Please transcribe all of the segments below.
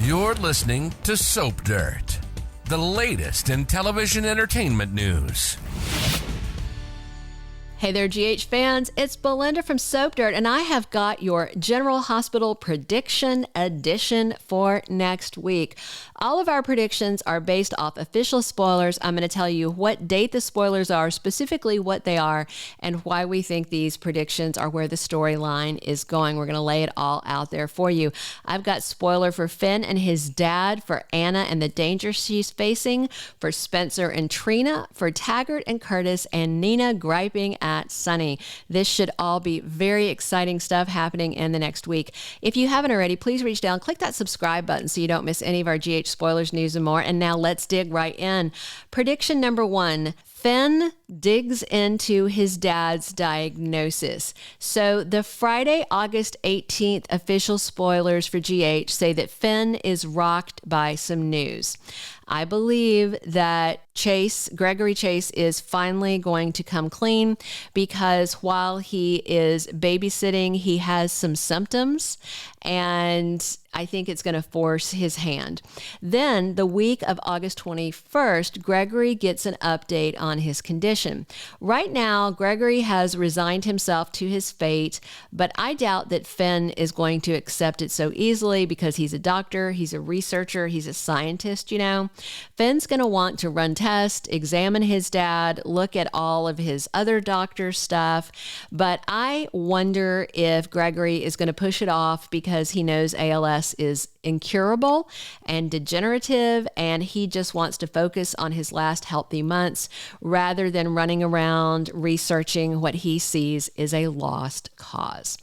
You're listening to Soap Dirt, the latest in television entertainment news. Hey there, GH fans. It's Belinda from Soap Dirt, and I have got your General Hospital prediction edition for next week. All of our predictions are based off official spoilers. I'm going to tell you what date the spoilers are, specifically what they are, and why we think these predictions are where the storyline is going. We're going to lay it all out there for you. I've got spoiler for Finn and his dad, for Anna and the danger she's facing, for Spencer and Trina, for Taggart and Curtis, and Nina griping at Sonny. This should all be very exciting stuff happening in the next week. If you haven't already, please reach down, click that subscribe button so you don't miss any of our GH spoilers, news, and more. And now let's dig right in. Prediction number 1. Finn digs into his dad's diagnosis. So the Friday, August 18th official spoilers for GH say that Finn is rocked by some news. I believe that Gregory Chase is finally going to come clean because while he is babysitting, he has some symptoms, and I think it's going to force his hand. Then the week of August 21st, Gregory gets an update on his condition. Right now, Gregory has resigned himself to his fate, but I doubt that Finn is going to accept it so easily because he's a doctor, he's a researcher, he's a scientist, you know. Finn's going to want to run tests, examine his dad, look at all of his other doctor stuff, but I wonder if Gregory is going to push it off because he knows ALS is incurable and degenerative, and he just wants to focus on his last healthy months rather than running around researching what he sees is a lost cause.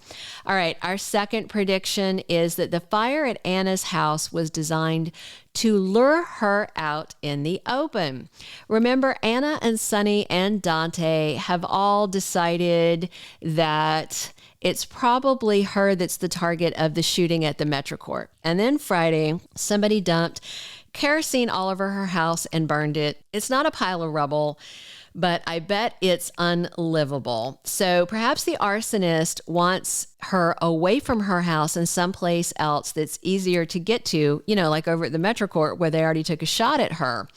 All right, our second prediction is that the fire at Anna's house was designed to lure her out in the open. Remember, Anna and Sonny and Dante have all decided that it's probably her that's the target of the shooting at the MetroCourt. And then Friday, somebody dumped kerosene all over her house and burned it. It's not a pile of rubble, but I bet it's unlivable. So perhaps the arsonist wants her away from her house and someplace else that's easier to get to, you know, like over at the MetroCourt where they already took a shot at her.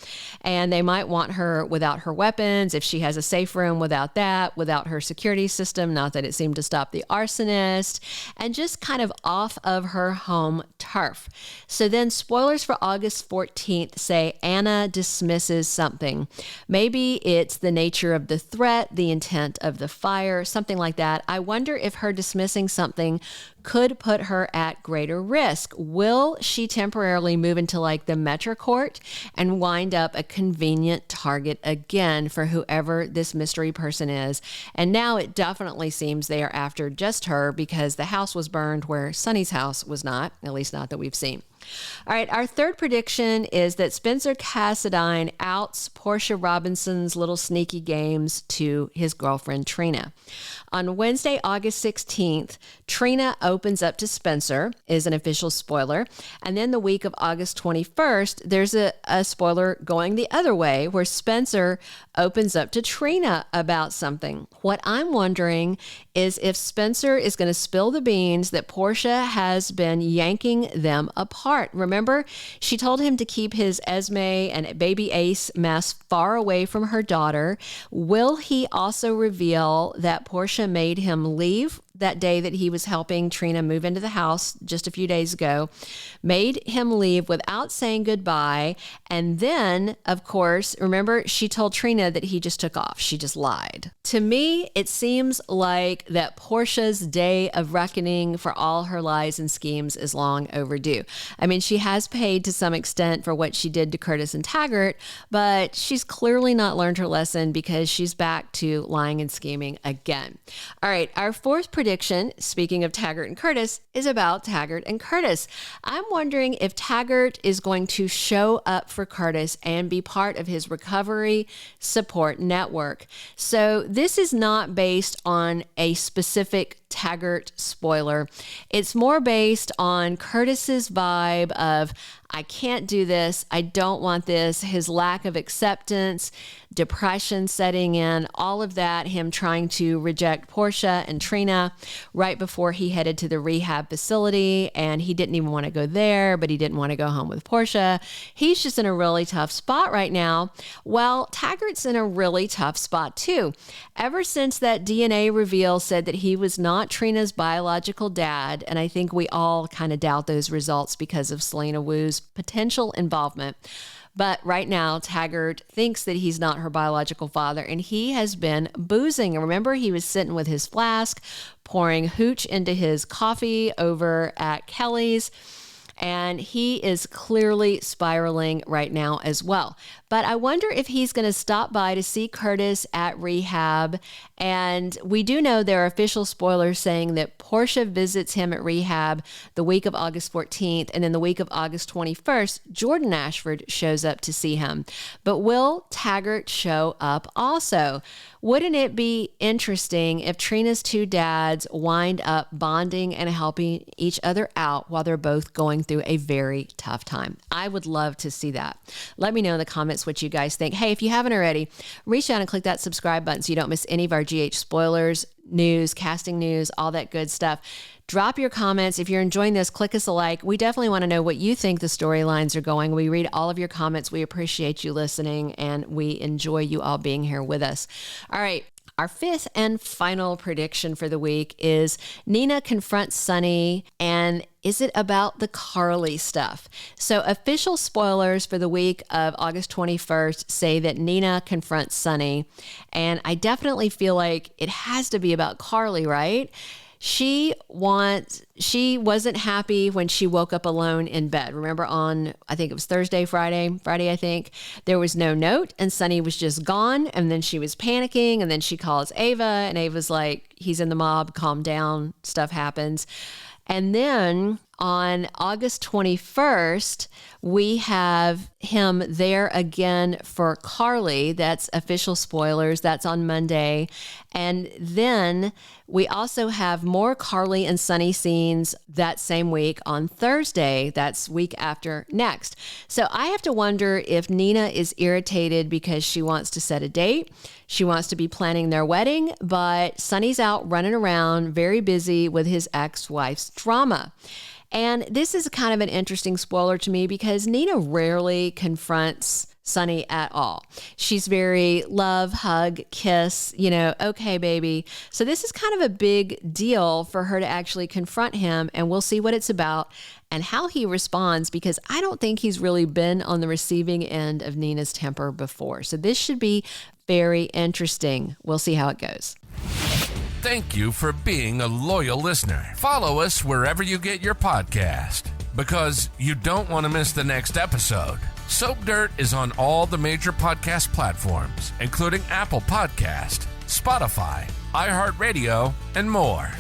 And they might want her without her weapons, if she has a safe room without that, without her security system, not that it seemed to stop the arsonist, and just kind of off of her home turf. So then spoilers for August 14th say Anna dismisses something. Maybe it's the nature of the threat, the intent of the fire, something like that. I wonder if her dismissing something could put her at greater risk. Will she temporarily move into like the MetroCourt and wind up a convenient target again for whoever this mystery person is? And now it definitely seems they are after just her because the house was burned where Sonny's house was not, at least not that we've seen. All right, our third prediction is that Spencer Cassadine outs Portia Robinson's little sneaky games to his girlfriend, Trina. On Wednesday, August 16th, Trina opens up to Spencer, is an official spoiler. And then the week of August 21st, there's a spoiler going the other way where Spencer opens up to Trina about something. What I'm wondering is if Spencer is going to spill the beans that Portia has been yanking them apart. Remember, she told him to keep his Esme and baby Ace mess far away from her daughter. Will he also reveal that Portia made him leave that day that he was helping Trina move into the house just a few days ago, made him leave without saying goodbye. And then, of course, remember, she told Trina that he just took off. She just lied. To me, it seems like that Portia's day of reckoning for all her lies and schemes is long overdue. I mean, she has paid to some extent for what she did to Curtis and Taggart, but she's clearly not learned her lesson because she's back to lying and scheming again. All right, our fourth prediction, speaking of Taggart and Curtis, is about Taggart and Curtis. I'm wondering if Taggart is going to show up for Curtis and be part of his recovery support network. So this is not based on a specific Taggart spoiler. It's more based on Curtis's vibe of, I can't do this. I don't want this. His lack of acceptance, depression setting in, all of that, him trying to reject Portia and Trina right before he headed to the rehab facility, and he didn't even want to go there, but he didn't want to go home with Portia. He's just in a really tough spot right now. Well, Taggart's in a really tough spot too. Ever since that DNA reveal said that he was not Trina's biological dad, and I think we all kind of doubt those results because of Selena Wu's potential involvement. But right now, Taggart thinks that he's not her biological father, and he has been boozing. And remember, he was sitting with his flask, pouring hooch into his coffee over at Kelly's, and he is clearly spiraling right now as well. But I wonder if he's going to stop by to see Curtis at rehab. And we do know there are official spoilers saying that Portia visits him at rehab the week of August 14th. And then the week of August 21st, Jordan Ashford shows up to see him. But will Taggart show up also? Wouldn't it be interesting if Trina's two dads wind up bonding and helping each other out while they're both going through a very tough time? I would love to see that. Let me know in the comments what you guys think. Hey, if you haven't already, reach out and click that subscribe button so you don't miss any of our GH spoilers, news, casting news, all that good stuff. Drop your comments. If you're enjoying this, click us a like. We definitely want to know what you think the storylines are going. We read all of your comments. We appreciate you listening, and we enjoy you all being here with us. All right. Our fifth and final prediction for the week is Nina confronts Sonny, and is it about the Carly stuff? So official spoilers for the week of August 21st say that Nina confronts Sonny, and I definitely feel like it has to be about Carly, right? She wasn't happy when she woke up alone in bed. Remember on, I think it was Friday, I think, there was no note and Sonny was just gone. And then she was panicking, and then she calls Ava, and Ava's like, he's in the mob, calm down, stuff happens. And then on August 21st, we have him there again for Carly. That's official spoilers. That's on Monday. And then we also have more Carly and Sonny scenes that same week on Thursday. That's week after next. So I have to wonder if Nina is irritated because she wants to set a date. She wants to be planning their wedding, but Sonny's out running around, very busy with his ex-wife's drama. And this is kind of an interesting spoiler to me because Nina rarely confronts Sonny at all. She's very love, hug, kiss, okay, baby. So this is kind of a big deal for her to actually confront him, and we'll see what it's about and how he responds, because I don't think he's really been on the receiving end of Nina's temper before. So this should be very interesting. We'll see how it goes. Thank you for being a loyal listener. Follow us wherever you get your podcast, because you don't want to miss the next episode. Soap Dirt is on all the major podcast platforms, including Apple Podcast, Spotify, iHeartRadio, and more.